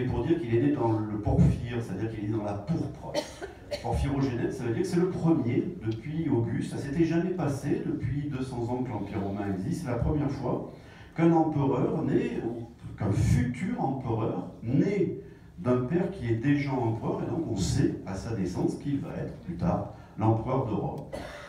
pour dire qu'il est né dans le porphyre, c'est-à-dire qu'il est né dans la pourpre. Porphyrogénète, ça veut dire que c'est le premier depuis Auguste. Ça s'était jamais passé depuis 200 ans que l'Empire romain existe. C'est la première fois qu'un empereur né, ou qu'un futur empereur né d'un père qui est déjà empereur, et donc on sait à sa naissance qu'il va être plus tard l'empereur de Rome.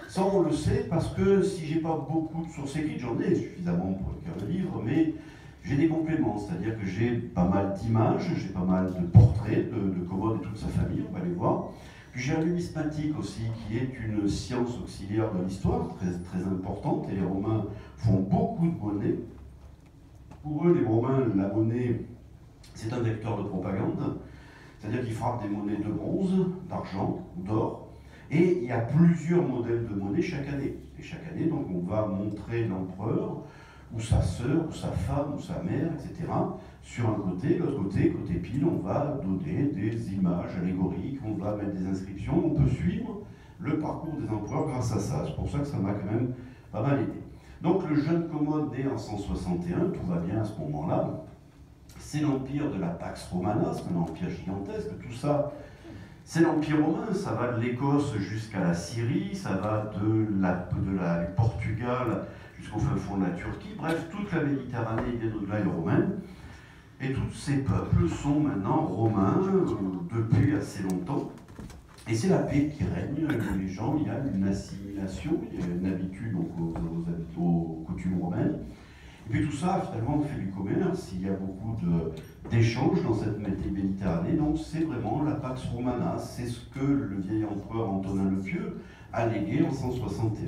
Ça, on le sait parce que si j'ai pas beaucoup de sources écrites, j'en ai suffisamment pour écrire le livre, mais j'ai des compléments, c'est-à-dire que j'ai pas mal d'images, j'ai pas mal de portraits de Commode et toute sa famille, on va les voir. Puis j'ai un numismatique aussi, qui est une science auxiliaire de l'histoire, très, très importante, et les Romains font beaucoup de monnaie. Pour eux, les Romains, la monnaie, c'est un vecteur de propagande, c'est-à-dire qu'ils frappent des monnaies de bronze, d'argent, d'or, et il y a plusieurs modèles de monnaie chaque année. Et chaque année, donc, on va montrer l'empereur, ou sa sœur, ou sa femme, ou sa mère, etc. Sur un côté, l'autre côté, côté pile, on va donner des images allégoriques, on va mettre des inscriptions, on peut suivre le parcours des empereurs grâce à ça. C'est pour ça que ça m'a quand même pas mal aidé. Donc le jeune Commode né en 161, tout va bien à ce moment-là, c'est l'empire de la Pax Romana, c'est un empire gigantesque, tout ça, c'est l'empire romain, ça va de l'Écosse jusqu'à la Syrie, ça va du Portugal jusqu'au fin fond de la Turquie, bref, toute la Méditerranée et au-delà est romaine. Et tous ces peuples sont maintenant romains depuis assez longtemps. Et c'est la paix qui règne, les gens, il y a une assimilation, il y a une habitude donc, aux coutumes romaines. Et puis tout ça, finalement, on fait du commerce, il y a beaucoup d'échanges dans cette Méditerranée, donc c'est vraiment la Pax Romana, c'est ce que le vieil empereur Antonin le Pieux a légué en 161.